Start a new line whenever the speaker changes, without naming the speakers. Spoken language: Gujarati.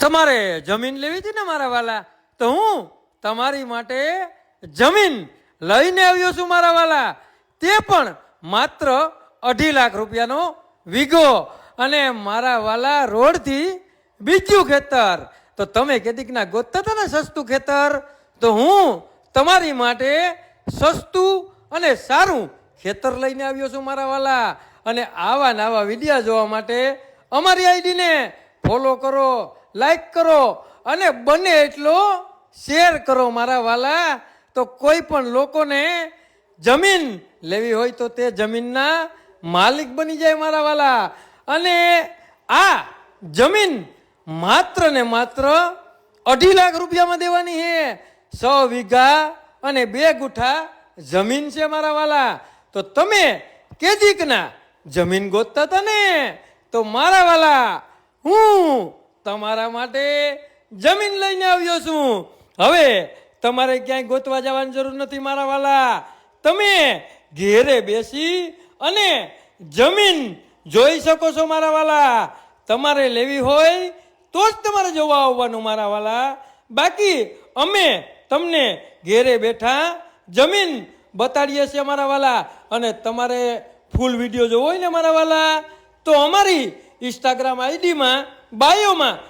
તમારે જમીન લેવી હતી ને મારા વાલા, તો હું તમારી માટે જમીન લઈને આવ્યો છું મારા વાલા. તે પણ માત્ર 2.5 લાખ રૂપિયાનો વીઘો, અને મારા વાલા રોડથી બીજું ખેતર. તો તમે કેદીકના ગોતતા હતા ને સસ્તું ખેતર, તો હું તમારી માટે સસ્તું અને સારું ખેતર લઈને આવ્યો છું મારા વાલા. અને આવા નવા વિડીયો જોવા માટે અમારી આઈડીને ફોલો કરો, લાઈક કરો અને બને એટલો શેર કરો મારા વાલા. તો કોઈ પણ લોકોને જમીન લેવી હોય તો તે જમીનના માલિક બની જાય મારા વાલા. અને આ જમીન માત્ર ને માત્ર 2.5 લાખ રૂપિયામાં દેવાની છે. 100 વીઘા અને 2 ગુઠા જમીન છે મારા વાલા. તો તમે કેદીકના જમીન ગોતતા હતા ને, તો મારા વાલા હું તમારા માટે જમીન લઈને આવ્યો છું. હવે તમારે ક્યાંય ગોતવા જવાની જરૂર નથી મારા વાલા. તમે ઘેરે બેસી અને જમીન જોઈ શકો છો મારા વાલા. તમારે લેવી હોય તો જ તમારે જોવા આવવાનું મારા વાલા. બાકી અમે તમને ઘેરે બેઠા જમીન બતાડીએ છીએ મારા વાલા. અને તમારે ફૂલ વિડીયો જોવો હોય ને મારા વાલા, તો અમારી ઇન્સ્ટાગ્રામ આઈડીમાં બાયોમાં